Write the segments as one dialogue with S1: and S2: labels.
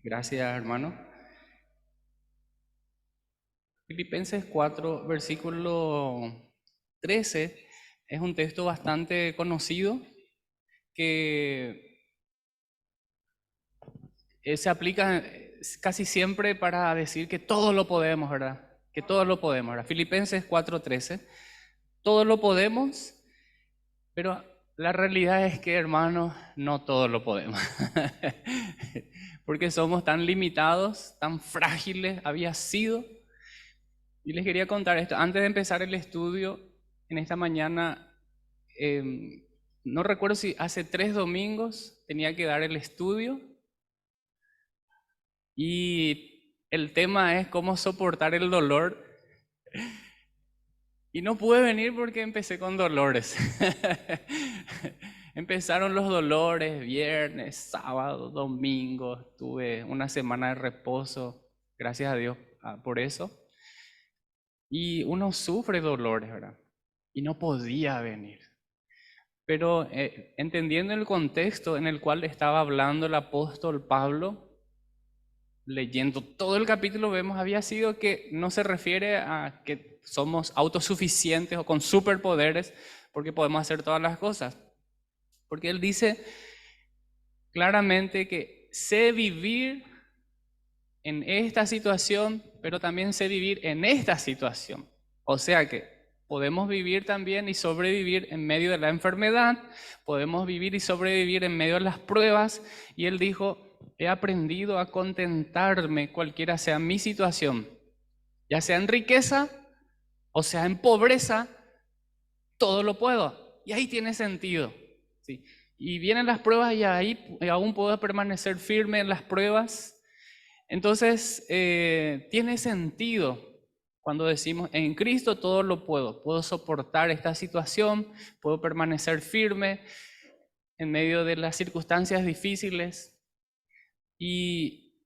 S1: Gracias, hermano. Filipenses 4, versículo 13, es un texto bastante conocido que se aplica casi siempre para decir que todo lo podemos, ¿verdad? Que todo lo podemos, ¿verdad? Filipenses 4:13, todo lo podemos, pero la realidad es que, hermanos, no todo lo podemos. Porque somos tan limitados, tan frágiles, había sido. Y les quería contar esto. Antes de empezar el estudio, en esta mañana, no recuerdo si hace 3 domingos tenía que dar el estudio y el tema es cómo soportar el dolor. Y no pude venir porque empecé con dolores. Empezaron los dolores viernes, sábado, domingo. Tuve una semana de reposo, gracias a Dios por eso. Y uno sufre dolores, ¿verdad? Y no podía venir. Pero entendiendo el contexto en el cual estaba hablando el apóstol Pablo, leyendo todo el capítulo, vemos había sido que no se refiere a que somos autosuficientes o con superpoderes porque podemos hacer todas las cosas. Porque él dice claramente que sé vivir en esta situación, pero también sé vivir en esta situación. O sea que podemos vivir también y sobrevivir en medio de la enfermedad, podemos vivir y sobrevivir en medio de las pruebas. Y él dijo, he aprendido a contentarme cualquiera sea mi situación, ya sea en riqueza o sea en pobreza, todo lo puedo. Y ahí tiene sentido, ¿sí? Y vienen las pruebas y ahí aún puedo permanecer firme en las pruebas. Entonces, tiene sentido cuando decimos, en Cristo todo lo puedo soportar esta situación, puedo permanecer firme en medio de las circunstancias difíciles. Y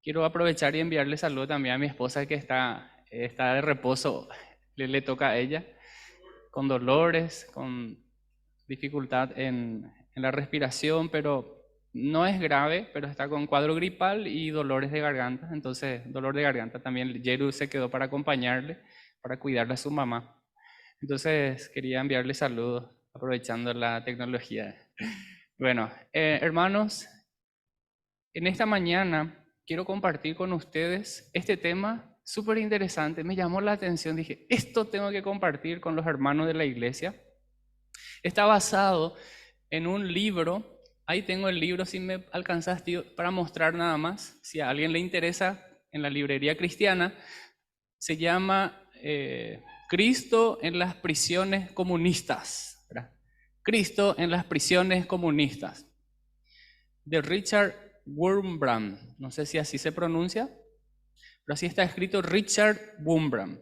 S1: quiero aprovechar y enviarle saludo también a mi esposa que está de reposo, le toca a ella, con dolores, con dificultad en la respiración, pero no es grave, pero está con cuadro gripal y dolores de garganta. Entonces, dolor de garganta también. Jeru se quedó para acompañarle, para cuidarle a su mamá. Entonces, quería enviarle saludos, aprovechando la tecnología. Bueno, hermanos, en esta mañana quiero compartir con ustedes este tema súper interesante. Me llamó la atención, dije, esto tengo que compartir con los hermanos de la iglesia. Está basado en un libro. Ahí tengo el libro, si me alcanzas, tío, para mostrar nada más. Si a alguien le interesa, en la librería cristiana, se llama Cristo en las prisiones comunistas, ¿verdad? Cristo en las prisiones comunistas, de Richard Wurmbrand. No sé si así se pronuncia, pero así está escrito, Richard Wurmbrand.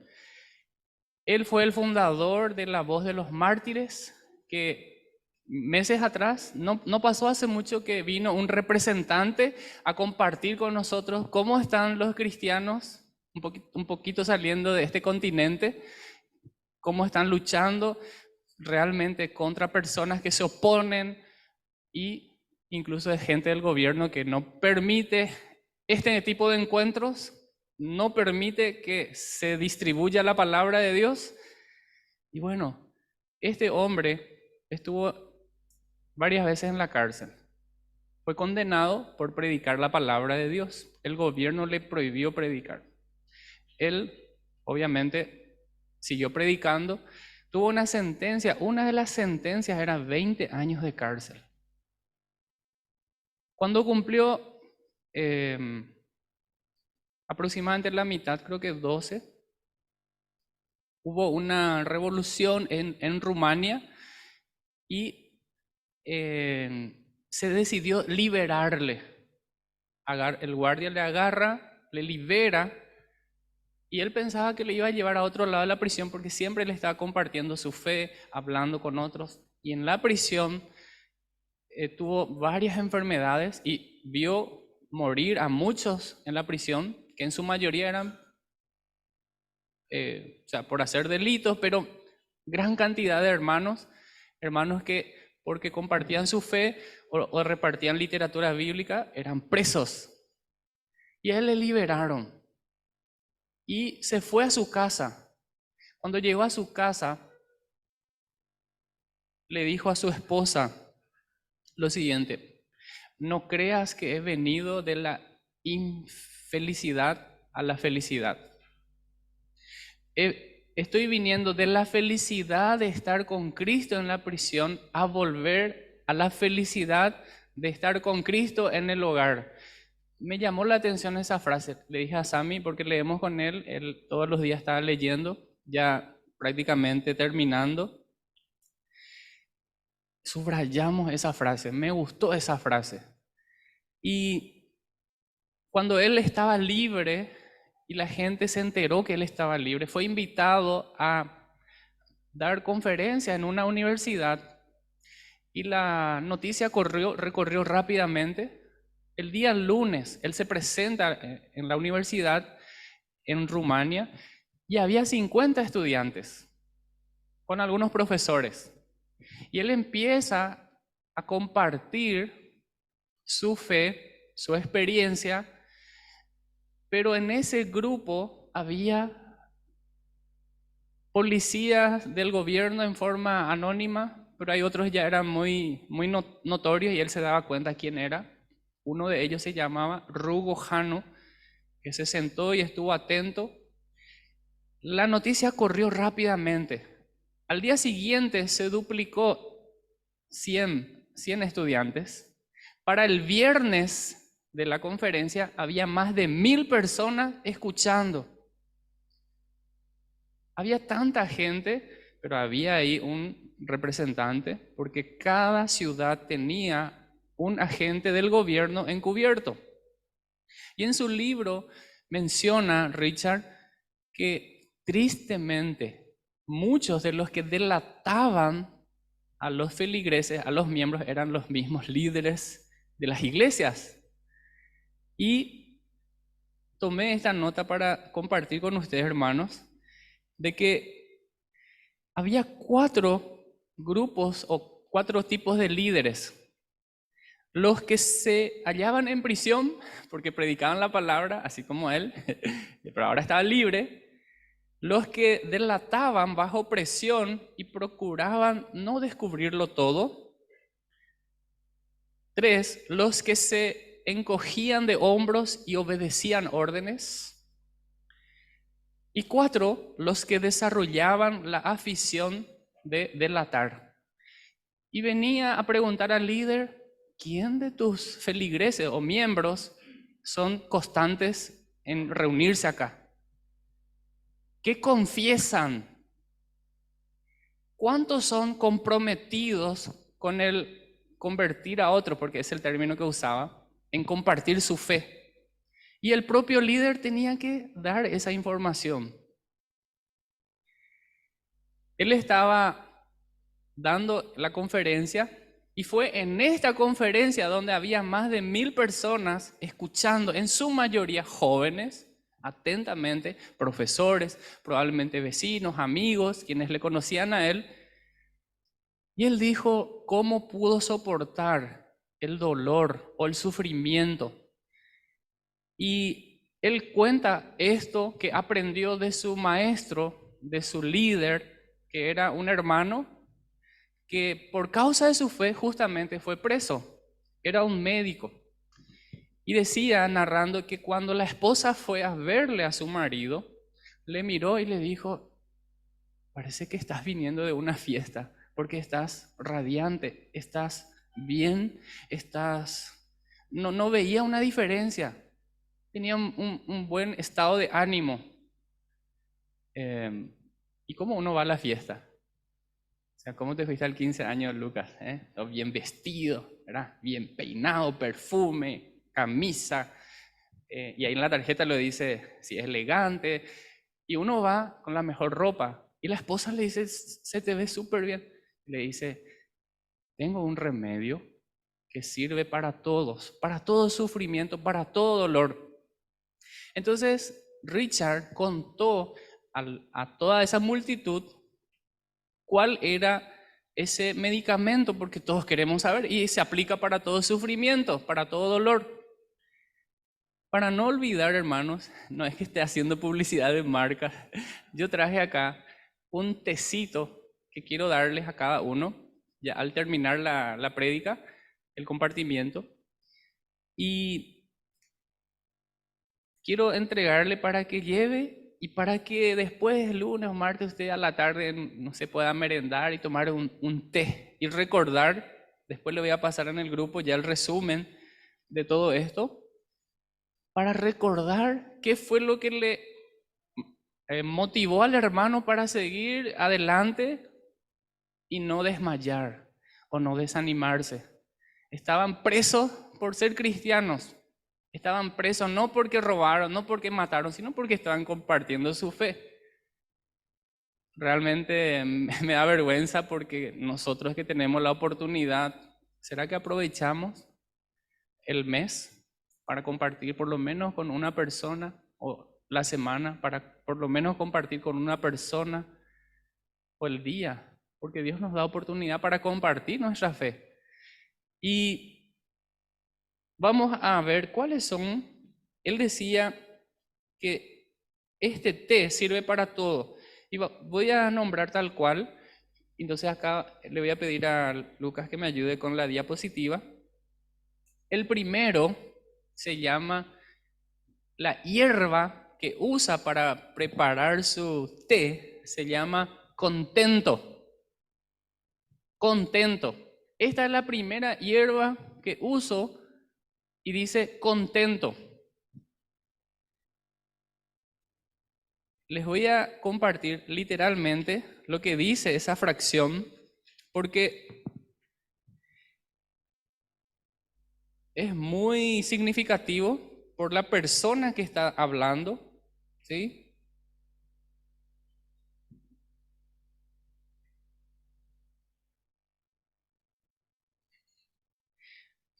S1: Él fue el fundador de La Voz de los Mártires, que meses atrás, no pasó hace mucho, que vino un representante a compartir con nosotros cómo están los cristianos, un poquito saliendo de este continente, cómo están luchando realmente contra personas que se oponen y incluso de gente del gobierno que no permite este tipo de encuentros, no permite que se distribuya la palabra de Dios. Y bueno, este hombre estuvo varias veces en la cárcel. Fue condenado por predicar la palabra de Dios. El gobierno le prohibió predicar. Él, obviamente, siguió predicando. Tuvo una sentencia. Una de las sentencias era 20 años de cárcel. Cuando cumplió aproximadamente la mitad, creo que 12, hubo una revolución en Rumania y se decidió liberarle. El guardia le agarra, le libera, y él pensaba que le iba a llevar a otro lado de la prisión porque siempre le estaba compartiendo su fe, hablando con otros. Y en la prisión tuvo varias enfermedades y vio morir a muchos en la prisión, que en su mayoría eran o sea, por hacer delitos, pero gran cantidad de hermanos que porque compartían su fe o repartían literatura bíblica, eran presos. Y a él le liberaron y se fue a su casa. Cuando llegó a su casa, le dijo a su esposa lo siguiente: no creas que he venido de la infelicidad a la felicidad. Estoy viniendo de la felicidad de estar con Cristo en la prisión a volver a la felicidad de estar con Cristo en el hogar. Me llamó la atención esa frase. Le dije a Sammy, porque leemos con él todos los días estaba leyendo, ya prácticamente terminando. Subrayamos esa frase, me gustó esa frase. Y cuando él estaba libre y la gente se enteró que él estaba libre, fue invitado a dar conferencia en una universidad y la noticia recorrió rápidamente. El día lunes él se presenta en la universidad en Rumania y había 50 estudiantes con algunos profesores. Y él empieza a compartir su fe, su experiencia, pero en ese grupo había policías del gobierno en forma anónima, pero hay otros ya eran muy notorios y él se daba cuenta quién era. Uno de ellos se llamaba Rugo Jano, que se sentó y estuvo atento. La noticia corrió rápidamente. Al día siguiente se duplicó 100 estudiantes. Para el viernes de la conferencia había más de 1000 personas escuchando. Había tanta gente, pero había ahí un representante, porque cada ciudad tenía un agente del gobierno encubierto. Y en su libro menciona, Richard, que tristemente muchos de los que delataban a los feligreses, a los miembros, eran los mismos líderes de las iglesias. Y tomé esta nota para compartir con ustedes, hermanos, de que había 4 grupos o 4 tipos de líderes. Los que se hallaban en prisión porque predicaban la palabra, así como él, pero ahora estaba libre. Los que delataban bajo presión y procuraban no descubrirlo todo. 3, los que se encogían de hombros y obedecían órdenes. Y 4, los que desarrollaban la afición de delatar. Y venía a preguntar al líder: ¿quién de tus feligreses o miembros son constantes en reunirse acá? ¿Qué confiesan? ¿Cuántos son comprometidos con el convertir a otro, porque es el término que usaba, en compartir su fe? Y el propio líder tenía que dar esa información. Él estaba dando la conferencia y fue en esta conferencia donde había más de 1000 personas escuchando, en su mayoría jóvenes, atentamente, profesores, probablemente vecinos, amigos, quienes le conocían a él. Y él dijo cómo pudo soportar el dolor o el sufrimiento. Y él cuenta esto que aprendió de su maestro, de su líder, que era un hermano que por causa de su fe justamente fue preso. Era un médico. Y decía, narrando, que cuando la esposa fue a verle a su marido, le miró y le dijo: parece que estás viniendo de una fiesta, porque estás radiante, estás bien, estás... No veía una diferencia. Tenía un buen estado de ánimo. ¿Y cómo uno va a la fiesta? O sea, ¿cómo te fuiste al 15 años, Lucas? Todo bien vestido, ¿verdad? Bien peinado, perfume, camisa. Y ahí en la tarjeta lo dice si es elegante. Y uno va con la mejor ropa. Y la esposa le dice: se te ve súper bien. Le dice: tengo un remedio que sirve para todos, para todo sufrimiento, para todo dolor. Entonces, Richard contó a toda esa multitud cuál era ese medicamento, porque todos queremos saber, y se aplica para todo sufrimiento, para todo dolor. Para no olvidar, hermanos, no es que esté haciendo publicidad de marcas, yo traje acá un tecito que quiero darles a cada uno, ya al terminar la prédica, el compartimiento, y quiero entregarle para que lleve y para que después, lunes o martes, usted a la tarde, no se pueda merendar y tomar un té y recordar, después le voy a pasar en el grupo ya el resumen de todo esto, para recordar qué fue lo que le motivó al hermano para seguir adelante y no desmayar o no desanimarse. Estaban presos por ser cristianos. Estaban presos no porque robaron, no porque mataron, sino porque estaban compartiendo su fe. Realmente me da vergüenza porque nosotros que tenemos la oportunidad, ¿será que aprovechamos el mes para compartir por lo menos con una persona o la semana para por lo menos compartir con una persona o el día? Porque Dios nos da oportunidad para compartir nuestra fe. Y vamos a ver cuáles son. Él decía que este té sirve para todo. Y voy a nombrar tal cual. Entonces acá le voy a pedir a Lucas que me ayude con la diapositiva. El primero se llama la hierba que usa para preparar su té, se llama contento. Contento. Esta es la primera hierba que uso y dice contento. Les voy a compartir literalmente lo que dice esa fracción porque es muy significativo por la persona que está hablando, ¿sí?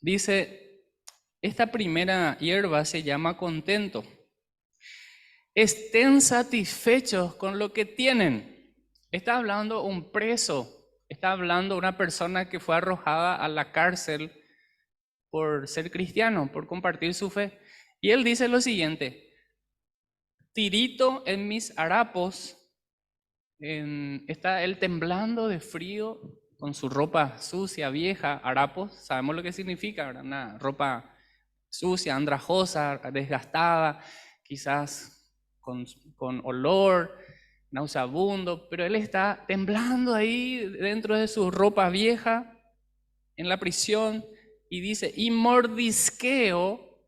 S1: Dice, esta primera hierba se llama contento. Estén satisfechos con lo que tienen. Está hablando un preso, está hablando una persona que fue arrojada a la cárcel por ser cristiano, por compartir su fe. Y él dice lo siguiente, tirito en mis harapos, está él temblando de frío con su ropa sucia, vieja, harapos, sabemos lo que significa, ¿verdad? Una ropa sucia, andrajosa, desgastada, quizás con olor, nauseabundo, pero él está temblando ahí dentro de su ropa vieja en la prisión y dice, y mordisqueo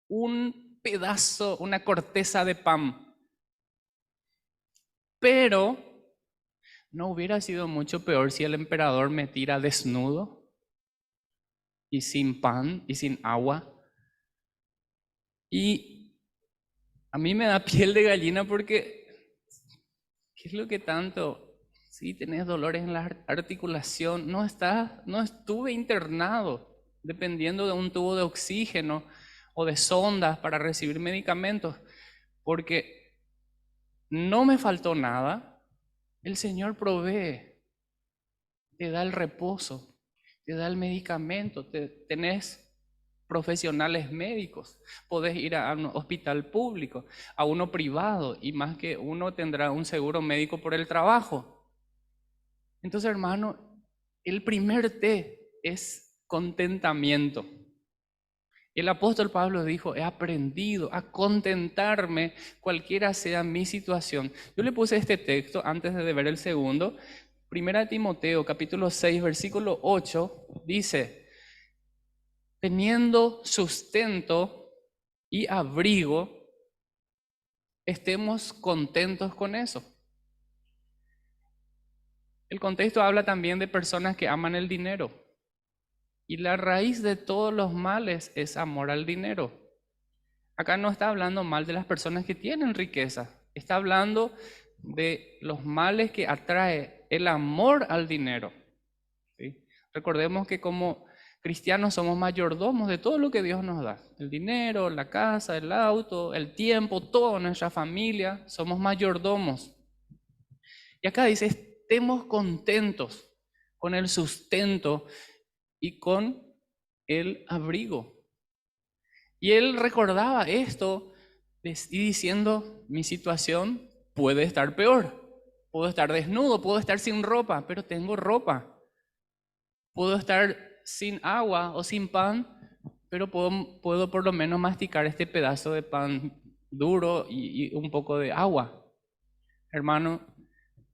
S1: un pedazo, una corteza de pan. Pero no hubiera sido mucho peor si el emperador me tira desnudo y sin pan y sin agua. Y a mí me da piel de gallina porque, ¿qué es lo que tanto? Si tenés dolores en la articulación, no estuve internado dependiendo de un tubo de oxígeno o de sondas para recibir medicamentos, porque no me faltó nada. El Señor provee, te da el reposo, te da el medicamento, tenés profesionales médicos, podés ir a un hospital público, a uno privado, y más que uno tendrá un seguro médico por el trabajo. Entonces, hermano, el primer té es contentamiento. El apóstol Pablo dijo, he aprendido a contentarme cualquiera sea mi situación. Yo le puse este texto antes de ver el segundo. Primera Timoteo, capítulo 6, versículo 8, dice, teniendo sustento y abrigo, estemos contentos con eso. El contexto habla también de personas que aman el dinero. Y la raíz de todos los males es amor al dinero. Acá no está hablando mal de las personas que tienen riqueza. Está hablando de los males que atrae el amor al dinero. ¿Sí? Recordemos que como cristianos somos mayordomos de todo lo que Dios nos da. El dinero, la casa, el auto, el tiempo, toda nuestra familia, somos mayordomos. Y acá dice, estemos contentos con el sustento y con el abrigo. Y él recordaba esto y diciendo, mi situación puede estar peor. Puedo estar desnudo, puedo estar sin ropa, pero tengo ropa. Puedo estar sin agua o sin pan, pero puedo por lo menos masticar este pedazo de pan duro y un poco de agua. Hermano,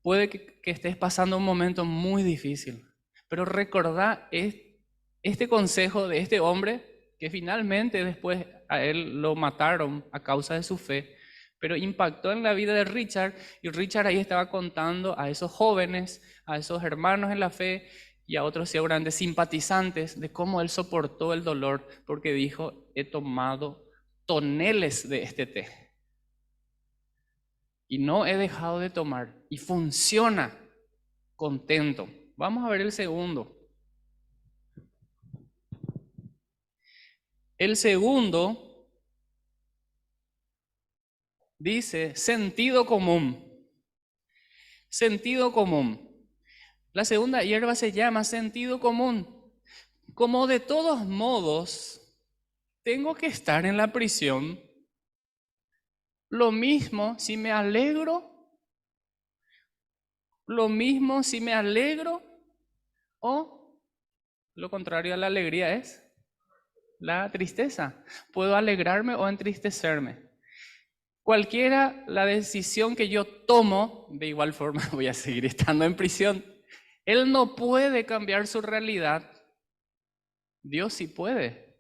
S1: puede que estés pasando un momento muy difícil, pero recordá este consejo de este hombre que finalmente después a él lo mataron a causa de su fe, pero impactó en la vida de Richard, y Richard ahí estaba contando a esos jóvenes, a esos hermanos en la fe y a otros seguramente simpatizantes de cómo él soportó el dolor porque dijo, he tomado toneles de este té y no he dejado de tomar y funciona, contento. Vamos a ver el segundo. El segundo dice sentido común. Sentido común. La segunda hierba se llama sentido común. Como de todos modos tengo que estar en la prisión, lo mismo si me alegro, o lo contrario a la alegría es la tristeza. Puedo alegrarme o entristecerme. Cualquiera la decisión que yo tomo, de igual forma voy a seguir estando en prisión. Él no puede cambiar su realidad. Dios sí puede.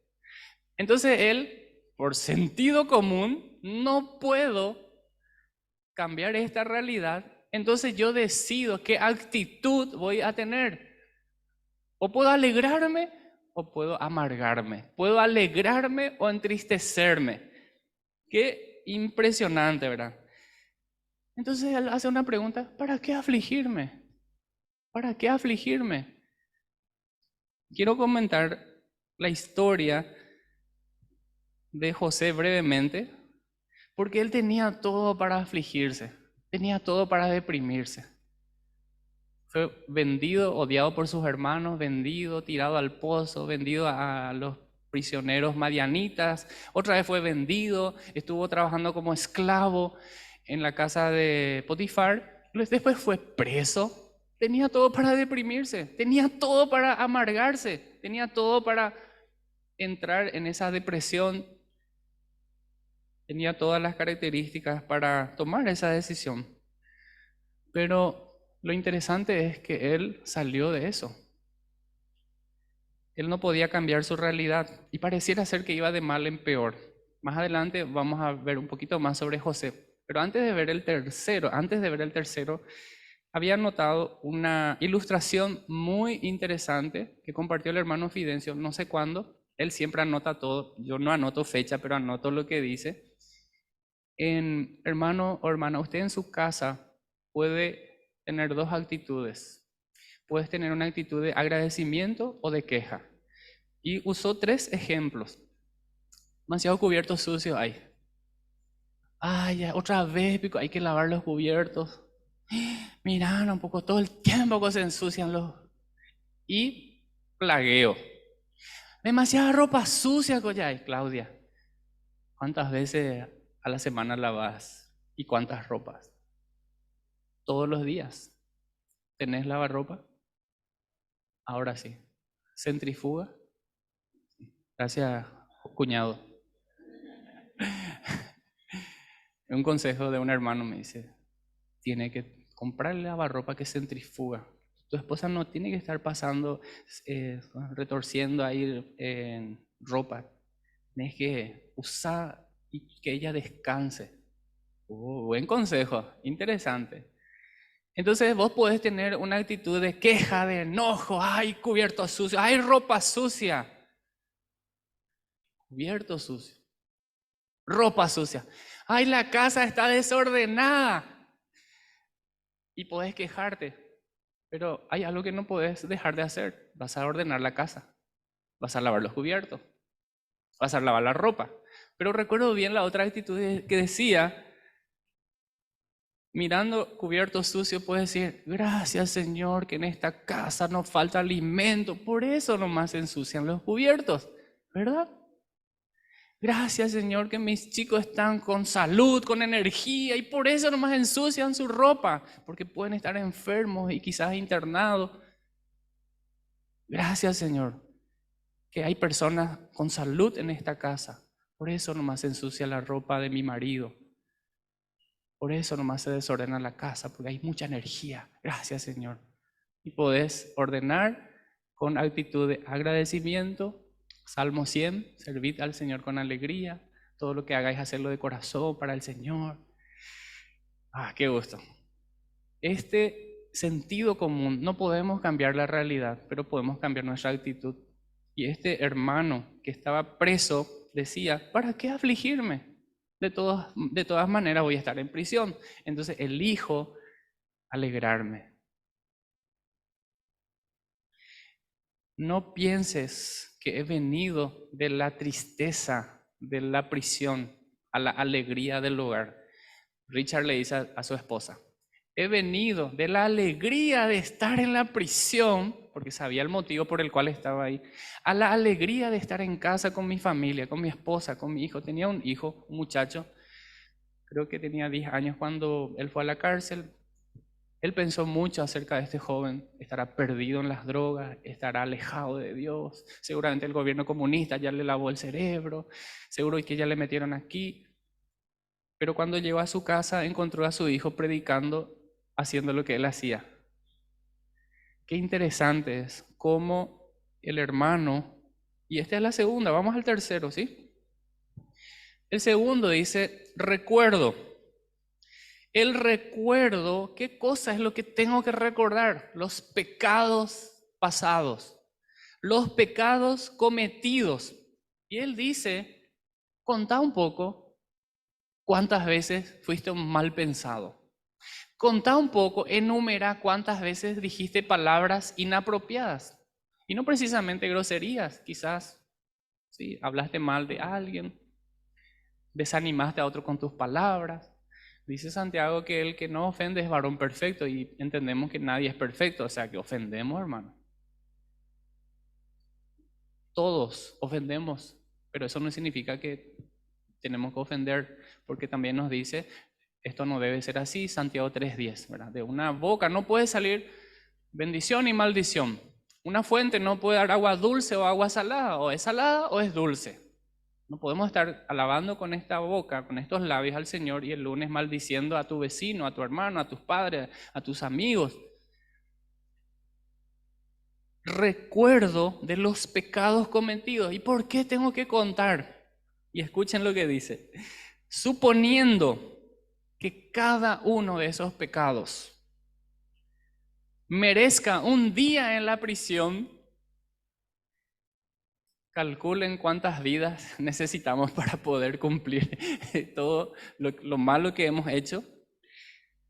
S1: Entonces él, por sentido común, no puedo cambiar esta realidad. Entonces yo decido qué actitud voy a tener. O puedo alegrarme o puedo amargarme. Puedo alegrarme o entristecerme. Qué impresionante, ¿verdad? Entonces él hace una pregunta, ¿para qué afligirme? ¿Para qué afligirme? Quiero comentar la historia de José brevemente, porque él tenía todo para afligirse, tenía todo para deprimirse. Fue vendido, odiado por sus hermanos, vendido, tirado al pozo, vendido a los prisioneros madianitas, otra vez fue vendido, estuvo trabajando como esclavo en la casa de Potifar, después fue preso. Tenía todo para deprimirse, tenía todo para amargarse, tenía todo para entrar en esa depresión, tenía todas las características para tomar esa decisión. Pero lo interesante es que él salió de eso. Él no podía cambiar su realidad y pareciera ser que iba de mal en peor. Más adelante vamos a ver un poquito más sobre José. Pero antes de ver el tercero, había notado una ilustración muy interesante que compartió el hermano Fidencio, no sé cuándo. Él siempre anota todo. Yo no anoto fecha, pero anoto lo que dice. Hermano o hermana, usted en su casa puede tener dos actitudes. Puedes tener una actitud de agradecimiento o de queja. Y usó 3 ejemplos. Demasiado cubiertos sucios hay. Ay, ya, otra vez pico, hay que lavar los cubiertos. Mira, un poco todo el tiempo que se ensucian los. Y plagueo. Demasiada ropa sucia, Coyay, Claudia. ¿Cuántas veces a la semana lavas? ¿Y cuántas ropas? Todos los días. ¿Tenés lavarropa? Ahora sí. ¿Centrifuga? Gracias, cuñado. Un consejo de un hermano me dice, tiene que comprarle lavarropa que centrifuga. Tu esposa no tiene que estar pasando, retorciendo ahí en ropa. Tienes que usar y que ella descanse. Buen consejo, interesante. Entonces vos podés tener una actitud de queja, de enojo. ¡Ay, cubierto sucio! ¡Ay, ropa sucia! Cubierto sucio. Ropa sucia. ¡Ay, la casa está desordenada! Y podés quejarte, pero hay algo que no podés dejar de hacer. Vas a ordenar la casa, vas a lavar los cubiertos, vas a lavar la ropa. Pero recuerdo bien la otra actitud que decía, mirando cubiertos sucios, puedes decir, gracias Señor que en esta casa no falta alimento, por eso nomás se ensucian los cubiertos, ¿verdad? Gracias, Señor, que mis chicos están con salud, con energía, y por eso nomás ensucian su ropa, porque pueden estar enfermos y quizás internados. Gracias, Señor, que hay personas con salud en esta casa. Por eso nomás se ensucia la ropa de mi marido. Por eso nomás se desordena la casa, porque hay mucha energía. Gracias, Señor. Y podés ordenar con actitud de agradecimiento. Salmo 100, servid al Señor con alegría. Todo lo que hagáis, hacerlo de corazón para el Señor. Qué gusto. Este sentido común, no podemos cambiar la realidad, pero podemos cambiar nuestra actitud. Y este hermano que estaba preso decía, ¿para qué afligirme? De todas maneras voy a estar en prisión. Entonces elijo alegrarme. No pienses que he venido de la tristeza de la prisión a la alegría del hogar. Richard le dice a su esposa, he venido de la alegría de estar en la prisión, porque sabía el motivo por el cual estaba ahí, a la alegría de estar en casa con mi familia, con mi esposa, con mi hijo. Tenía un hijo, un muchacho, creo que tenía 10 años cuando él fue a la cárcel. Él pensó mucho acerca de este joven, estará perdido en las drogas, estará alejado de Dios, seguramente el gobierno comunista ya le lavó el cerebro, seguro que ya le metieron aquí. Pero cuando llegó a su casa encontró a su hijo predicando, haciendo lo que él hacía. Qué interesante es cómo el hermano, y esta es la segunda, vamos al tercero, ¿sí? El segundo dice, recuerdo. El recuerdo, ¿qué cosa es lo que tengo que recordar? Los pecados pasados, los pecados cometidos. Y él dice, contá un poco cuántas veces fuiste un mal pensado. Contá un poco, enumera cuántas veces dijiste palabras inapropiadas. Y no precisamente groserías, quizás, sí, hablaste mal de alguien, desanimaste a otro con tus palabras. Dice Santiago que el que no ofende es varón perfecto y entendemos que nadie es perfecto, o sea que ofendemos, hermano. Todos ofendemos, pero eso no significa que tenemos que ofender, porque también nos dice, esto no debe ser así, Santiago 3:10, ¿verdad? De una boca no puede salir bendición y maldición. Una fuente no puede dar agua dulce o agua salada, o es salada o es dulce. No podemos estar alabando con esta boca, con estos labios al Señor y el lunes maldiciendo a tu vecino, a tu hermano, a tus padres, a tus amigos. Recuerdo de los pecados cometidos. ¿Y por qué tengo que contar? Y escuchen lo que dice. Suponiendo que cada uno de esos pecados merezca un día en la prisión, calculen cuántas vidas necesitamos para poder cumplir todo lo malo que hemos hecho.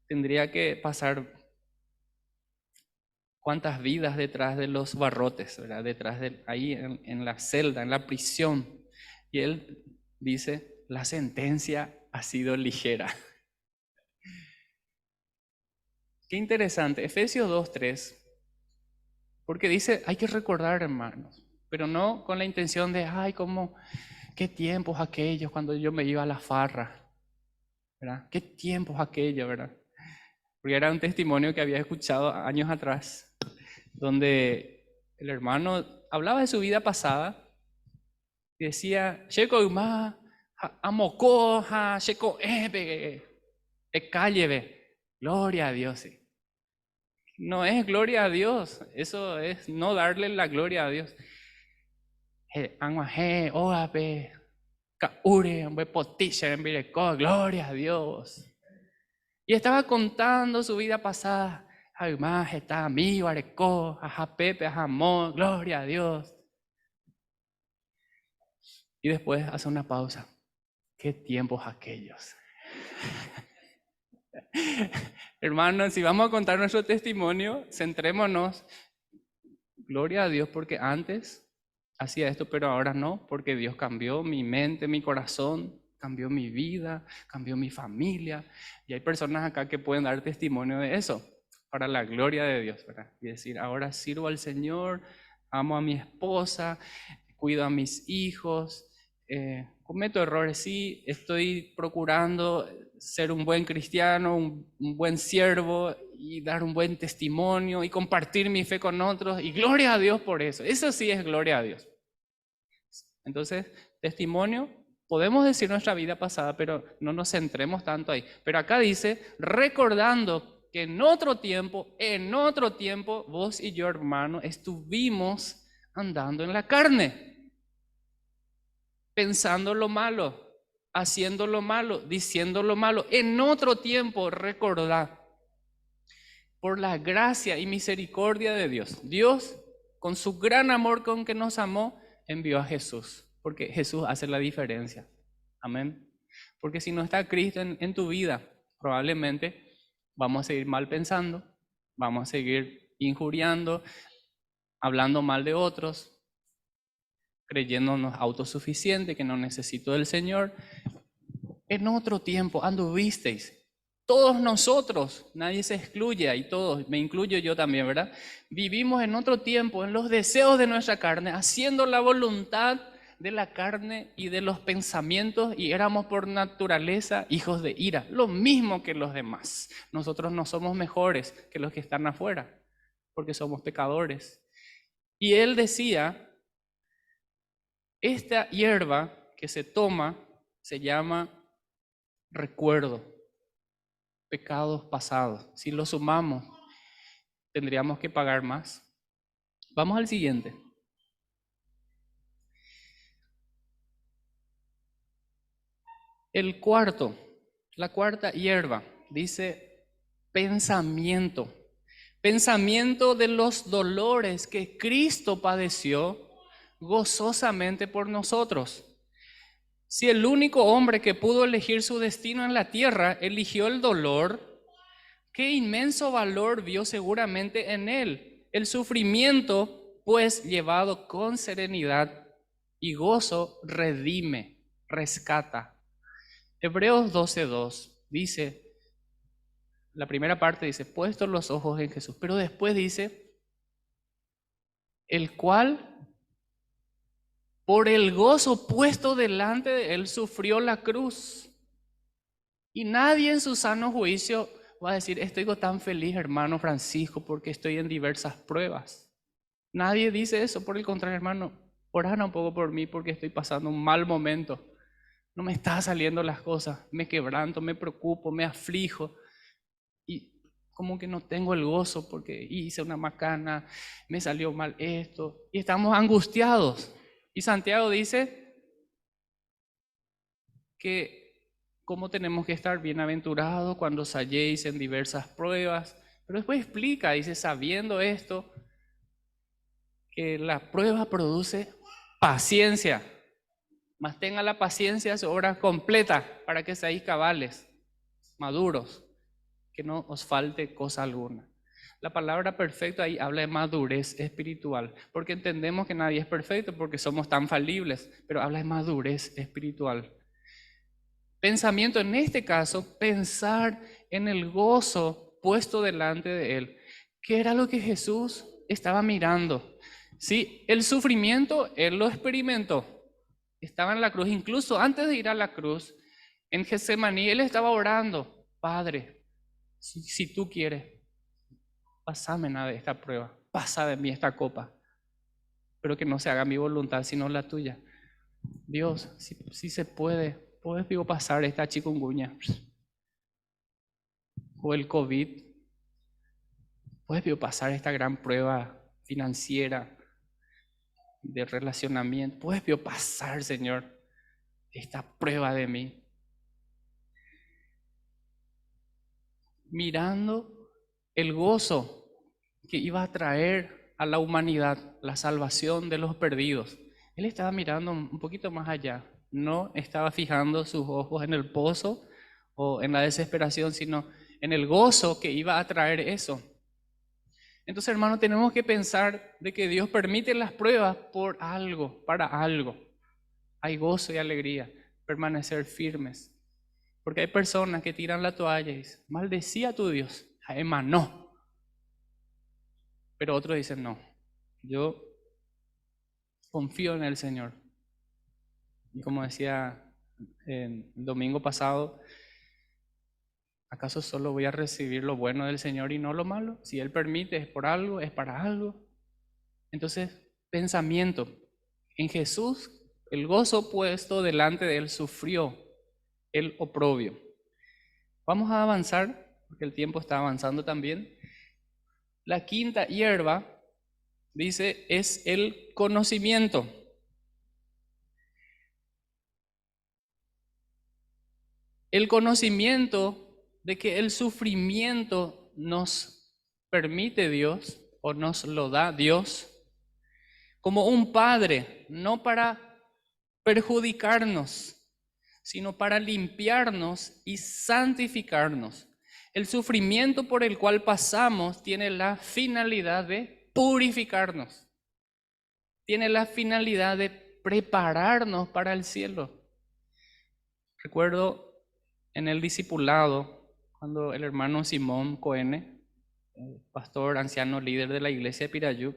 S1: Tendría que pasar cuántas vidas detrás de los barrotes, ¿verdad? Detrás de ahí en la celda, en la prisión. Y él dice, la sentencia ha sido ligera. Qué interesante. Efesios 2:3. Porque dice, hay que recordar, hermanos, pero no con la intención de, ay, qué tiempos aquellos cuando yo me iba a la farra, ¿verdad? Qué tiempos aquellos, ¿verdad? Porque era un testimonio que había escuchado años atrás, donde el hermano hablaba de su vida pasada y decía, Checo ma, amocoja, Checo cálleve, gloria a Dios, sí. No es gloria a Dios, eso es no darle la gloria a Dios. Gloria a Dios. Y estaba contando su vida pasada. Ay, más está amigo, arecó, ajá, Pepe, ajá, amor, gloria a Dios. Y después hace una pausa. Qué tiempos aquellos. Hermanos, si vamos a contar nuestro testimonio, centrémonos. Gloria a Dios porque antes hacía esto, pero ahora no, porque Dios cambió mi mente, mi corazón, cambió mi vida, cambió mi familia. Y hay personas acá que pueden dar testimonio de eso, para la gloria de Dios, ¿verdad? Y decir, ahora sirvo al Señor, amo a mi esposa, cuido a mis hijos, cometo errores, sí, estoy procurando ser un buen cristiano, un buen siervo y dar un buen testimonio y compartir mi fe con otros y gloria a Dios por eso. Eso sí es gloria a Dios. Entonces, testimonio, podemos decir nuestra vida pasada, pero no nos centremos tanto ahí. Pero acá dice, recordando que en otro tiempo, vos y yo, hermano, estuvimos andando en la carne, pensando lo malo, haciendo lo malo, diciendo lo malo. En otro tiempo, recordá, por la gracia y misericordia de Dios, Dios, con su gran amor con que nos amó, envió a Jesús, porque Jesús hace la diferencia. Amén. Porque si no está Cristo en tu vida, probablemente vamos a seguir mal pensando, vamos a seguir injuriando, hablando mal de otros, creyéndonos autosuficientes, que no necesito del Señor. En otro tiempo anduvisteis. Todos nosotros, nadie se excluye ahí, todos, me incluyo yo también, ¿verdad? Vivimos en otro tiempo, en los deseos de nuestra carne, haciendo la voluntad de la carne y de los pensamientos, y éramos por naturaleza hijos de ira, lo mismo que los demás. Nosotros no somos mejores que los que están afuera, porque somos pecadores. Y él decía, esta hierba que se toma se llama recuerdo, pecados pasados. Si lo sumamos, tendríamos que pagar más. Vamos al siguiente. La cuarta hierba, dice pensamiento. Pensamiento de los dolores que Cristo padeció gozosamente por nosotros. Si el único hombre que pudo elegir su destino en la tierra eligió el dolor, qué inmenso valor vio seguramente en él. El sufrimiento, pues llevado con serenidad y gozo, redime, rescata. Hebreos 12:2 dice, la primera parte dice, puestos los ojos en Jesús, pero después dice, el cual por el gozo puesto delante de él sufrió la cruz. Y nadie en su sano juicio va a decir, estoy tan feliz, hermano Francisco, porque estoy en diversas pruebas. Nadie dice eso, por el contrario, hermano, orá un poco por mí porque estoy pasando un mal momento. No me están saliendo las cosas, me quebranto, me preocupo, me aflijo. Y como que no tengo el gozo porque hice una macana, me salió mal esto. Y estamos angustiados. Y Santiago dice que cómo tenemos que estar bienaventurados cuando os halléis en diversas pruebas. Pero después explica, dice, sabiendo esto, que la prueba produce paciencia. Mas tenga la paciencia su obra completa para que seáis cabales, maduros, que no os falte cosa alguna. La palabra perfecto ahí habla de madurez espiritual, porque entendemos que nadie es perfecto porque somos tan falibles, pero habla de madurez espiritual. Pensamiento, en este caso, pensar en el gozo puesto delante de él. ¿Qué era lo que Jesús estaba mirando? Sí, el sufrimiento, él lo experimentó. Estaba en la cruz, incluso antes de ir a la cruz, en Getsemaní, él estaba orando, Padre, si tú quieres, pásame nada de esta prueba, pasa de mí esta copa, pero que no se haga mi voluntad, sino la tuya. Dios, si se puede, puedes pasar esta chikungunya o el COVID, puedes pasar esta gran prueba financiera de relacionamiento, puedes pasar, Señor, esta prueba de mí. Mirando el gozo que iba a traer a la humanidad, la salvación de los perdidos. Él estaba mirando un poquito más allá, no estaba fijando sus ojos en el pozo o en la desesperación, sino en el gozo que iba a traer eso. Entonces, hermano, tenemos que pensar de que Dios permite las pruebas por algo, para algo. Hay gozo y alegría, permanecer firmes. Porque hay personas que tiran la toalla y dicen, maldecía a tu Dios, Jaema, no. Pero otros dicen, no, yo confío en el Señor. Y como decía el domingo pasado, ¿acaso solo voy a recibir lo bueno del Señor y no lo malo? Si Él permite, es por algo, es para algo. Entonces, pensamiento. En Jesús, el gozo puesto delante de Él sufrió el oprobio. Vamos a avanzar, porque el tiempo está avanzando también. La quinta hierba, dice, es el conocimiento. El conocimiento de que el sufrimiento nos permite Dios o nos lo da Dios como un padre, no para perjudicarnos, sino para limpiarnos y santificarnos. El sufrimiento por el cual pasamos tiene la finalidad de purificarnos, tiene la finalidad de prepararnos para el cielo. Recuerdo en el discipulado, cuando el hermano Simón Coene, pastor, anciano, líder de la iglesia de Pirayú,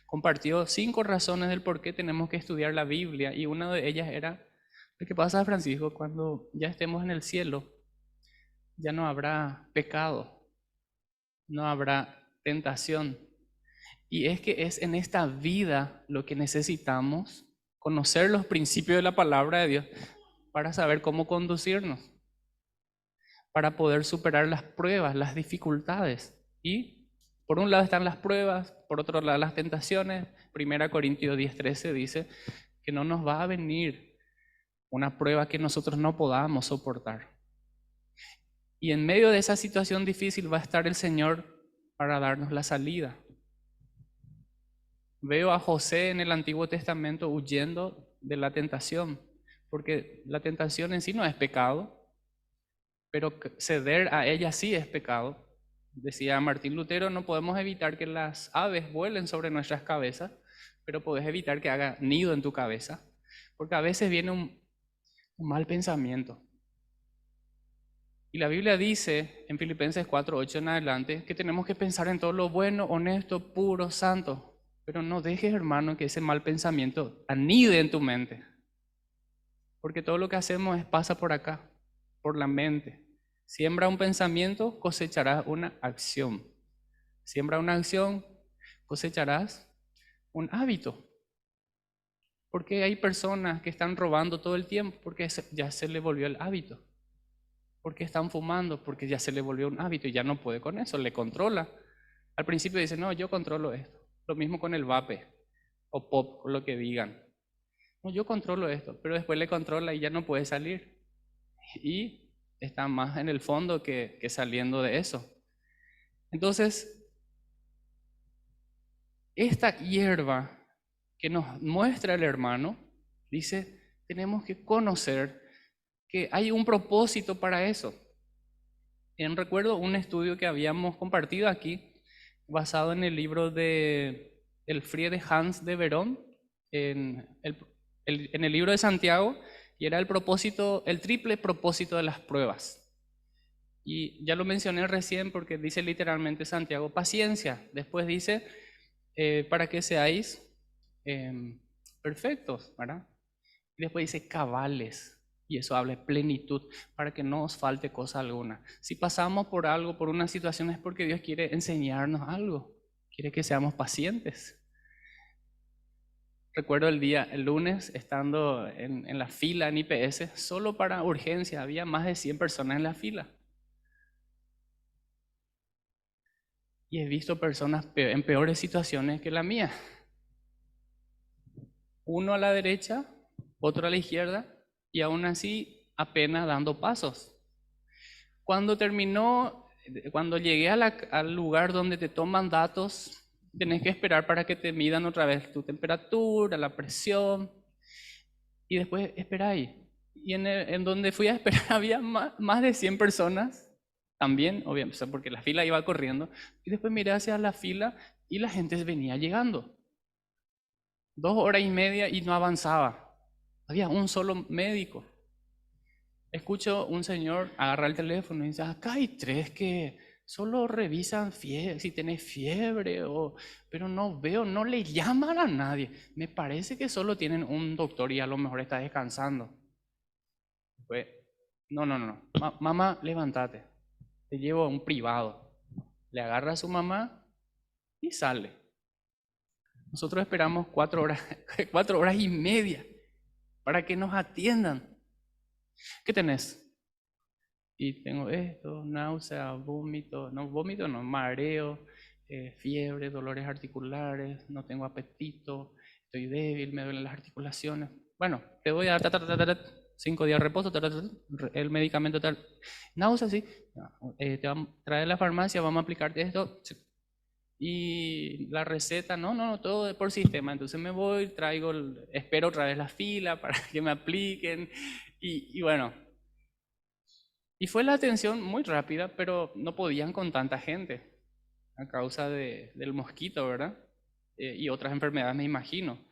S1: compartió 5 razones del por qué tenemos que estudiar la Biblia, y una de ellas era: ¿qué pasa, Francisco? Cuando ya estemos en el cielo, ya no habrá pecado, no habrá tentación. Y es que es en esta vida lo que necesitamos conocer los principios de la palabra de Dios para saber cómo conducirnos, para poder superar las pruebas, las dificultades. Y por un lado están las pruebas, por otro lado las tentaciones. 1 Corintios 10:13 dice que no nos va a venir una prueba que nosotros no podamos soportar. Y en medio de esa situación difícil va a estar el Señor para darnos la salida. Veo a José en el Antiguo Testamento huyendo de la tentación, porque la tentación en sí no es pecado, pero ceder a ella sí es pecado. Decía Martín Lutero, no podemos evitar que las aves vuelen sobre nuestras cabezas, pero podés evitar que haga nido en tu cabeza, porque a veces viene un mal pensamiento. Y la Biblia dice en Filipenses 4:8 en adelante que tenemos que pensar en todo lo bueno, honesto, puro, santo. Pero no dejes, hermano, que ese mal pensamiento anide en tu mente. Porque todo lo que hacemos pasa por acá, por la mente. Siembra un pensamiento, cosecharás una acción. Siembra una acción, cosecharás un hábito. Porque hay personas que están robando todo el tiempo porque ya se le volvió el hábito. Porque están fumando porque ya se le volvió un hábito y ya no puede con eso, le controla. Al principio dice, no, yo controlo esto. Lo mismo con el vape o pop, o lo que digan. No, yo controlo esto, pero después le controla y ya no puede salir. Y está más en el fondo que saliendo de eso. Entonces, esta hierba que nos muestra el hermano, dice, tenemos que conocer que hay un propósito para eso. Recuerdo un estudio que habíamos compartido aquí, basado en el libro de Elfriede Hans de Verón, en el libro de Santiago, y era el propósito, el triple propósito de las pruebas. Y ya lo mencioné recién porque dice literalmente Santiago, paciencia. Después dice, para que seáis perfectos, ¿verdad? Y después dice cabales. Y eso habla de plenitud, para que no os falte cosa alguna. Si pasamos por algo, por una situación, es porque Dios quiere enseñarnos algo. Quiere que seamos pacientes. Recuerdo el lunes, estando en la fila en IPS, solo para urgencia, había más de 100 personas en la fila. Y he visto personas en peores situaciones que la mía. Uno a la derecha, otro a la izquierda, y aún así apenas dando pasos. Cuando llegué al lugar donde te toman datos, tenés que esperar para que te midan otra vez tu temperatura, la presión, y después esperáis. Y en donde fui a esperar había más de 100 personas, también, obviamente, porque la fila iba corriendo, y después miré hacia la fila y la gente venía llegando. 2 horas y media y no avanzaba. Había un solo médico. Escucho un señor agarrar el teléfono y dice, acá hay 3 que solo revisan si tenés fiebre, pero no veo, no le llaman a nadie. Me parece que solo tienen un doctor y a lo mejor está descansando. Pues, no. Mamá, levántate. Te llevo a un privado. Le agarra a su mamá y sale. Nosotros esperamos 4 horas, 4 horas y media para que nos atiendan. ¿Qué tenés? Y tengo esto, náusea, vómito, no, mareo, fiebre, dolores articulares, no tengo apetito, estoy débil, me duelen las articulaciones. Bueno, te voy a dar 5 días de reposo, el medicamento tal. Náusea, sí, te vamos a traer a la farmacia, vamos a aplicarte esto. Y la receta, no, todo por sistema. Entonces me voy, espero otra vez la fila para que me apliquen. Y bueno, y fue la atención muy rápida, pero no podían con tanta gente a causa del mosquito, ¿verdad? Y otras enfermedades, me imagino.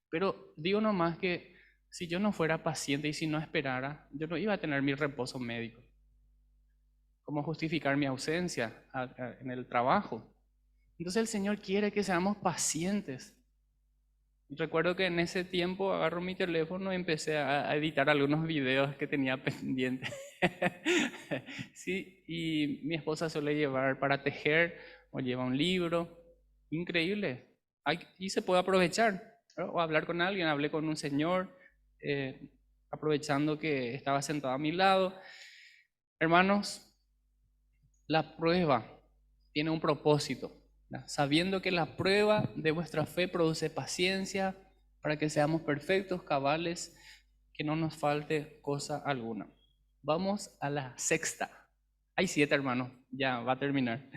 S1: Pero digo nomás que si yo no fuera paciente y si no esperara, yo no iba a tener mi reposo médico. ¿Cómo justificar mi ausencia en el trabajo? Entonces el Señor quiere que seamos pacientes. Recuerdo que en ese tiempo agarro mi teléfono y empecé a editar algunos videos que tenía pendientes. Sí, y mi esposa suele llevar para tejer o lleva un libro. Increíble. Y se puede aprovechar, ¿no? O hablar con alguien. Hablé con un señor, aprovechando que estaba sentado a mi lado. Hermanos, la prueba tiene un propósito, ¿no? Sabiendo que la prueba de vuestra fe produce paciencia para que seamos perfectos, cabales, que no nos falte cosa alguna. Vamos a la sexta. Hay 7, hermanos, ya va a terminar.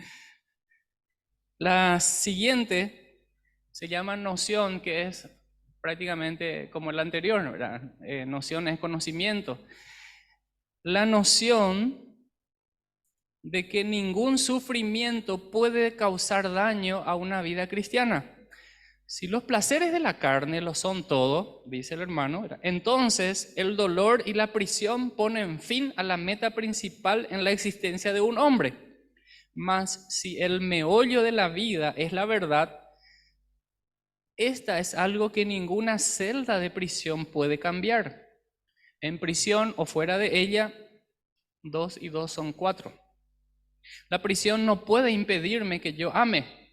S1: La siguiente se llama noción, que es prácticamente como la anterior, ¿verdad? Noción es conocimiento. La noción de que ningún sufrimiento puede causar daño a una vida cristiana. Si los placeres de la carne lo son todo, dice el hermano, entonces el dolor y la prisión ponen fin a la meta principal en la existencia de un hombre. Mas si el meollo de la vida es la verdad, esta es algo que ninguna celda de prisión puede cambiar. En prisión o fuera de ella, 2 y 2 son 4. La prisión no puede impedirme que yo ame.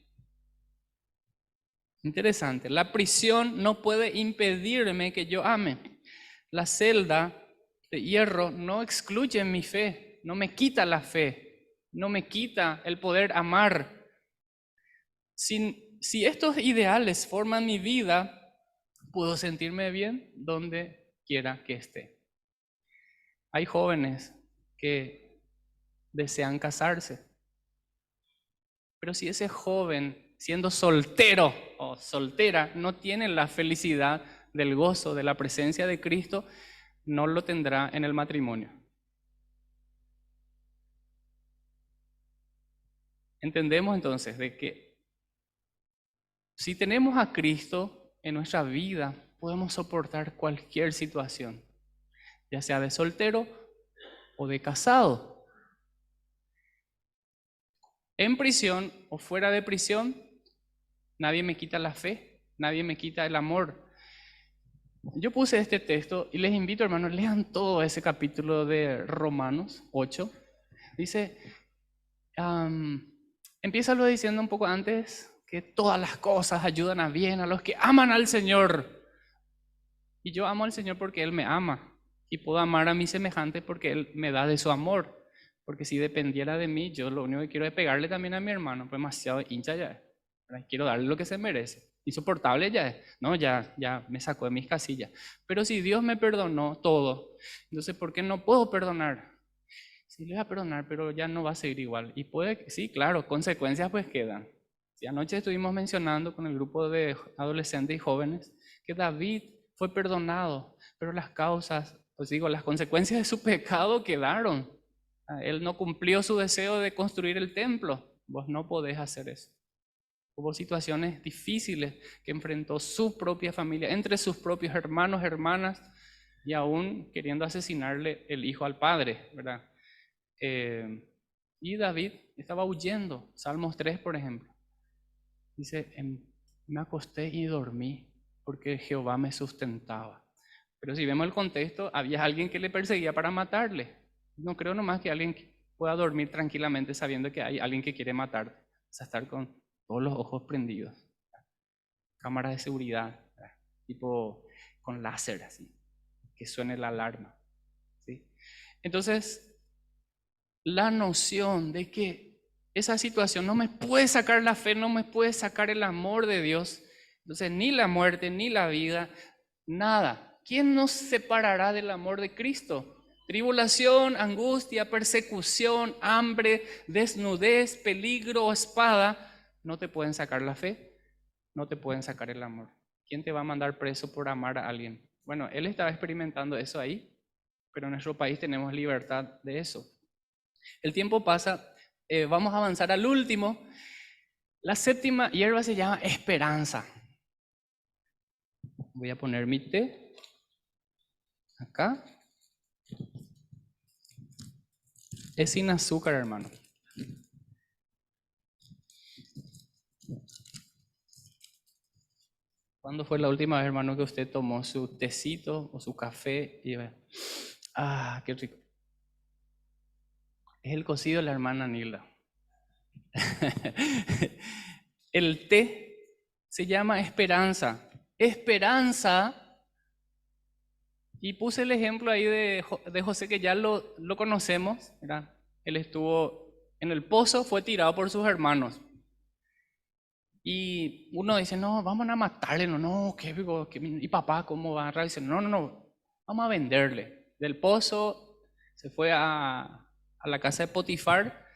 S1: Interesante, la prisión no puede impedirme que yo ame. La celda de hierro no excluye mi fe, no me quita la fe, no me quita el poder amar. Si estos ideales forman mi vida, puedo sentirme bien donde quiera que esté. Hay jóvenes que desean casarse, pero si ese joven, siendo soltero o soltera, no tiene la felicidad del gozo de la presencia de Cristo, no lo tendrá en el matrimonio. Entendemos entonces de que si tenemos a Cristo en nuestra vida, podemos soportar cualquier situación, ya sea de soltero o de casado. En prisión o fuera de prisión, nadie me quita la fe, nadie me quita el amor. Yo puse este texto y les invito, hermanos, lean todo ese capítulo de Romanos 8. Dice, empieza lo diciendo un poco antes, que todas las cosas ayudan a bien a los que aman al Señor. Y yo amo al Señor porque Él me ama. Y puedo amar a mi semejante porque Él me da de su amor. Porque si dependiera de mí, yo lo único que quiero es pegarle también a mi hermano. Pues demasiado hincha ya es. Quiero darle lo que se merece. Insoportable ya es. No, ya me sacó de mis casillas. Pero si Dios me perdonó todo, entonces ¿por qué no puedo perdonar? Sí, le voy a perdonar, pero ya no va a seguir igual. Y puede, sí, claro, consecuencias pues quedan. Sí, anoche estuvimos mencionando con el grupo de adolescentes y jóvenes que David fue perdonado, pero las causas, pues digo, las consecuencias de su pecado quedaron. Él no cumplió su deseo de construir el templo. Vos no podés hacer eso. Hubo situaciones difíciles que enfrentó su propia familia, entre sus propios hermanos, hermanas, y aún queriendo asesinarle el hijo al padre, ¿verdad? Y David estaba huyendo. Salmos 3, por ejemplo. Dice, me acosté y dormí porque Jehová me sustentaba. Pero si vemos el contexto, había alguien que le perseguía para matarle. No creo nomás que alguien pueda dormir tranquilamente sabiendo que hay alguien que quiere matarte. O sea, estar con todos los ojos prendidos. Cámara de seguridad, ¿verdad? Tipo con láser, así, que suene la alarma, ¿sí? Entonces, la noción de que esa situación no me puede sacar la fe, no me puede sacar el amor de Dios. Entonces, ni la muerte, ni la vida, nada. ¿Quién nos separará del amor de Cristo? Tribulación, angustia, persecución, hambre, desnudez, peligro o espada, no te pueden sacar la fe, no te pueden sacar el amor. ¿Quién te va a mandar preso por amar a alguien? Bueno, él estaba experimentando eso ahí, pero en nuestro país tenemos libertad de eso. El tiempo pasa, vamos a avanzar al último. La séptima hierba se llama esperanza. Voy a poner mi té acá. Es sin azúcar, hermano. ¿Cuándo fue la última vez, hermano, que usted tomó su tecito o su café y qué rico? Es el cocido de la hermana Nilda. El té se llama esperanza. Esperanza, y puse el ejemplo ahí de José, que ya lo conocemos, ¿verdad? Él estuvo en el pozo, fue tirado por sus hermanos. Y uno dice, no, vamos a matarle, no, ¿y papá cómo va a decir? No, vamos a venderle. Del pozo se fue a la casa de Potifar,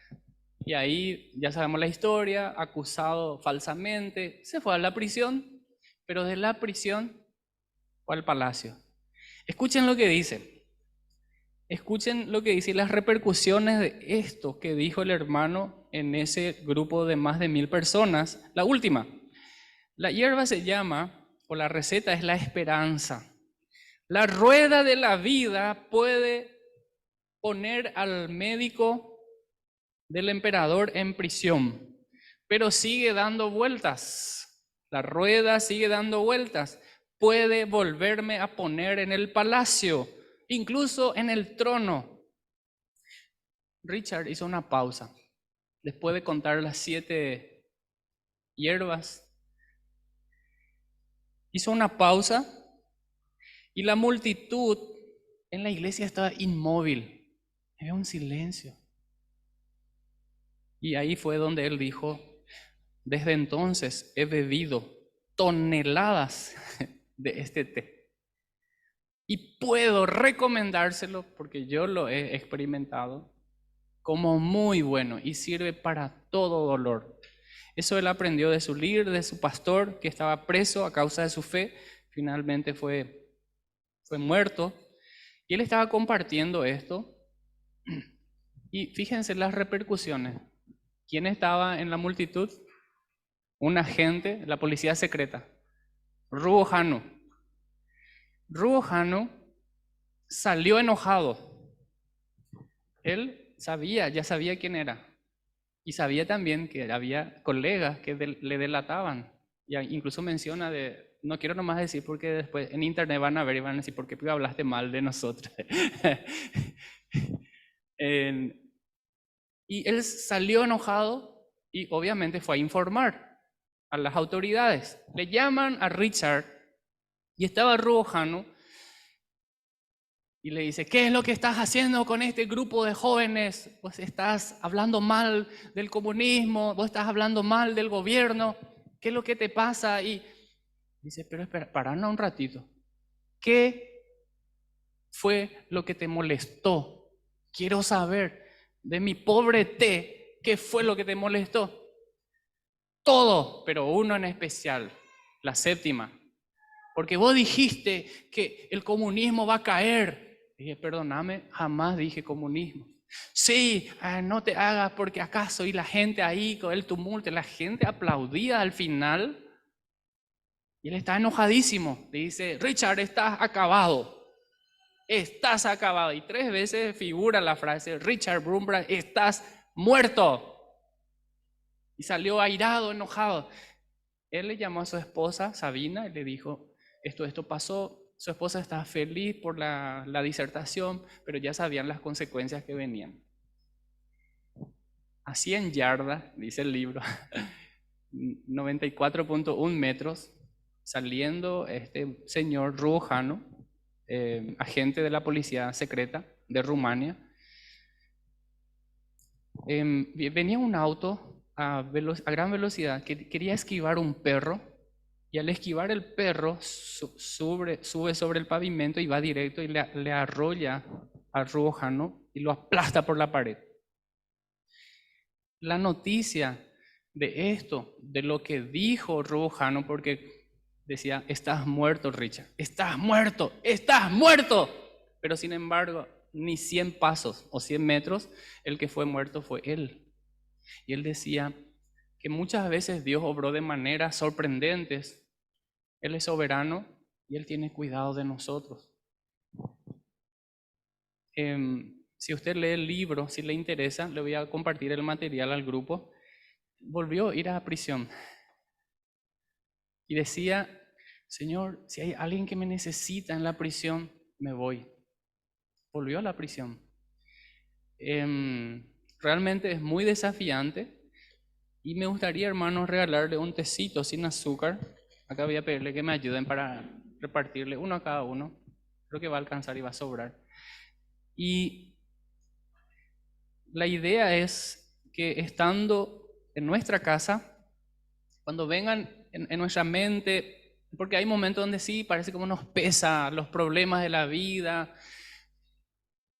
S1: y ahí ya sabemos la historia, acusado falsamente, se fue a la prisión, pero de la prisión fue al palacio. Escuchen lo que dice. Escuchen lo que dice y las repercusiones de esto que dijo el hermano en ese grupo de más de 1000 personas. La última, la hierba se llama, o la receta es la esperanza. La rueda de la vida puede poner al médico del emperador en prisión, pero sigue dando vueltas. La rueda sigue dando vueltas. Puede volverme a poner en el palacio, incluso en el trono. Richard hizo una pausa. Después de contar las 7 hierbas, hizo una pausa y la multitud en la iglesia estaba inmóvil. Había un silencio. Y ahí fue donde él dijo, desde entonces he bebido toneladas de este té. Y puedo recomendárselo, porque yo lo he experimentado, como muy bueno y sirve para todo dolor. Eso él aprendió de su líder, de su pastor, que estaba preso a causa de su fe. Finalmente fue muerto. Y él estaba compartiendo esto. Y fíjense las repercusiones. ¿Quién estaba en la multitud? Un agente, la policía secreta, Ruo Jano. Ruo Jano salió enojado. Él ya sabía quién era. Y sabía también que había colegas que le delataban. Y incluso menciona no quiero nomás decir porque después en internet van a ver y van a decir, ¿por qué hablaste mal de nosotros? Y él salió enojado y obviamente fue a informar a las autoridades. Le llaman a Richard y estaba Ruo Jano y le dice, ¿qué es lo que estás haciendo con este grupo de jóvenes? Pues estás hablando mal del comunismo, vos estás hablando mal del gobierno, ¿qué es lo que te pasa? Y dice, pero espera, paranos un ratito. ¿Qué fue lo que te molestó? Quiero saber de mi pobre té, ¿qué fue lo que te molestó? Todo, pero uno en especial, la séptima. Porque vos dijiste que el comunismo va a caer. Dije, perdóname, jamás dije comunismo. Sí, no te hagas porque acaso, y la gente ahí con el tumulto, la gente aplaudía al final. Y él está enojadísimo. Le dice, Richard, estás acabado. Estás acabado. Y 3 veces figura la frase, Richard Brumbrand, estás muerto. Y salió airado, enojado. Él le llamó a su esposa, Sabina, y le dijo, esto pasó. Su esposa estaba feliz por la disertación, pero ya sabían las consecuencias que venían. A 100 yardas, dice el libro, 94.1 metros, saliendo este señor Rubojano, agente de la policía secreta de Rumania, venía un auto a gran velocidad que quería esquivar un perro, y al esquivar el perro sube sobre el pavimento y va directo y le arrolla al Rubojano y lo aplasta por la pared. La noticia de esto, de lo que dijo Rubojano, porque decía, estás muerto, Richard, estás muerto, estás muerto. Pero sin embargo, ni 100 pasos o 100 metros, el que fue muerto fue él. Y él decía que muchas veces Dios obró de maneras sorprendentes. Él es soberano y Él tiene cuidado de nosotros. Si usted lee el libro, si le interesa, le voy a compartir el material al grupo. Volvió a ir a la prisión y decía, Señor, si hay alguien que me necesita en la prisión, me voy. Volvió a la prisión. Realmente es muy desafiante y me gustaría, hermanos, regalarle un tecito sin azúcar. Acá voy a pedirle que me ayuden para repartirle uno a cada uno. Creo que va a alcanzar y va a sobrar. Y la idea es que estando en nuestra casa, cuando vengan en nuestra mente, porque hay momentos donde sí parece como nos pesa los problemas de la vida,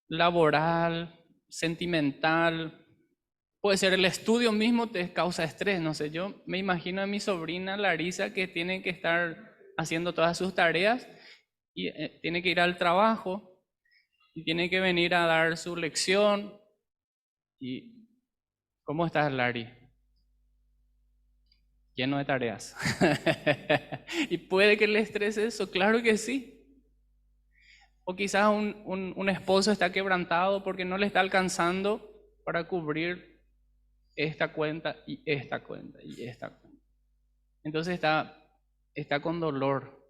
S1: laboral, sentimental, puede ser el estudio mismo te causa estrés, no sé, yo me imagino a mi sobrina Larisa que tiene que estar haciendo todas sus tareas y tiene que ir al trabajo y tiene que venir a dar su lección. ¿Y cómo estás, Lari? Lleno de tareas. ¿Y puede que le estrese eso? Claro que sí. O quizás un esposo está quebrantado porque no le está alcanzando para cubrir esta cuenta y esta cuenta y esta cuenta. Entonces está con dolor.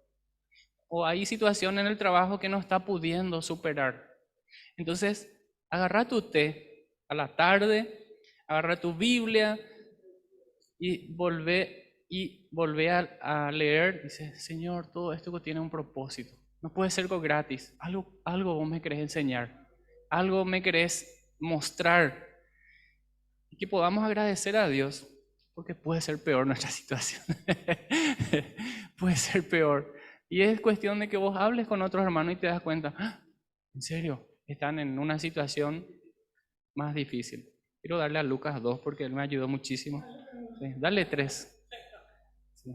S1: O hay situación en el trabajo que no está pudiendo superar. Entonces, agarra tu té a la tarde, agarra tu Biblia y volvé a leer. Dice, Señor, todo esto tiene un propósito. No puede ser algo gratis. Algo vos me querés enseñar. Algo me querés mostrar. Y que podamos agradecer a Dios, porque puede ser peor nuestra situación. Puede ser peor. Y es cuestión de que vos hables con otros hermanos y te das cuenta, ¡ah! En serio, están en una situación más difícil. Quiero darle a Lucas 2 porque él me ayudó muchísimo. Sí, dale 3. Sí.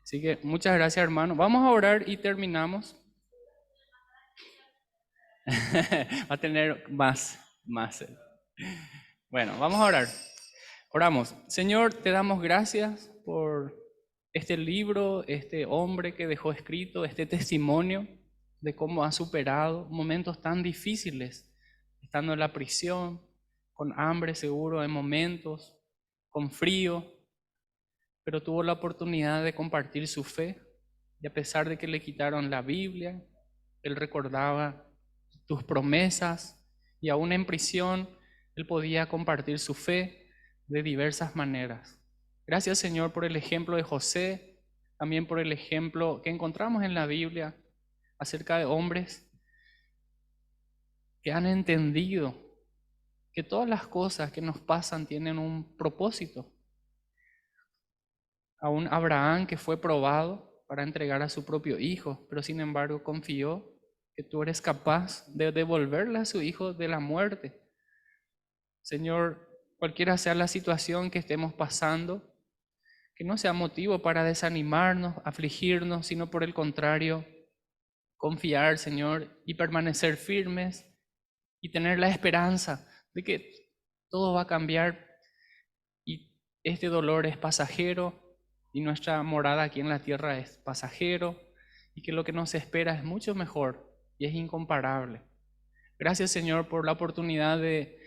S1: Así que muchas gracias, hermano. Vamos a orar y terminamos. Va a tener más. Bueno, vamos a orar. Oramos. Señor, te damos gracias por este libro, este hombre que dejó escrito, este testimonio de cómo ha superado momentos tan difíciles, estando en la prisión, con hambre seguro en momentos, con frío, pero tuvo la oportunidad de compartir su fe, y a pesar de que le quitaron la Biblia, él recordaba tus promesas, y aún en prisión, él podía compartir su fe de diversas maneras. Gracias, Señor, por el ejemplo de José, también por el ejemplo que encontramos en la Biblia acerca de hombres que han entendido que todas las cosas que nos pasan tienen un propósito. Aún Abraham, que fue probado para entregar a su propio hijo, pero sin embargo confió que tú eres capaz de devolverle a su hijo de la muerte. Señor, cualquiera sea la situación que estemos pasando, que no sea motivo para desanimarnos, afligirnos, sino por el contrario, confiar, Señor, y permanecer firmes y tener la esperanza de que todo va a cambiar y este dolor es pasajero y nuestra morada aquí en la tierra es pasajero y que lo que nos espera es mucho mejor y es incomparable. Gracias, Señor, por la oportunidad de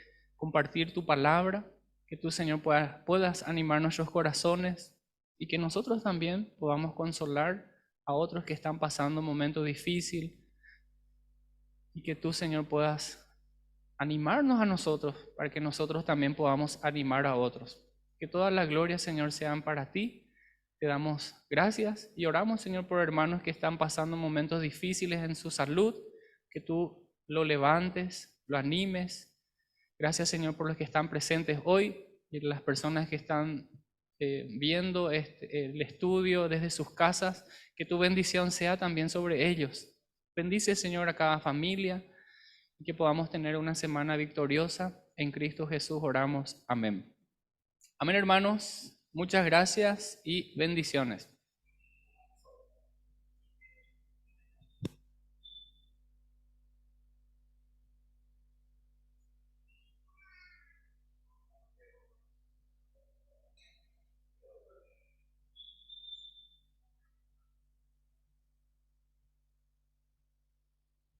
S1: compartir tu palabra, que tú, Señor, puedas animar nuestros corazones y que nosotros también podamos consolar a otros que están pasando un momento difícil y que tú, Señor, puedas animarnos a nosotros para que nosotros también podamos animar a otros. Que toda la gloria, Señor, sean para ti. Te damos gracias y oramos, Señor, por hermanos que están pasando momentos difíciles en su salud, que tú lo levantes, lo animes. Gracias, Señor, por los que están presentes hoy y las personas que están viendo el estudio desde sus casas. Que tu bendición sea también sobre ellos. Bendice, Señor, a cada familia y que podamos tener una semana victoriosa. En Cristo Jesús oramos. Amén. Amén, hermanos. Muchas gracias y bendiciones.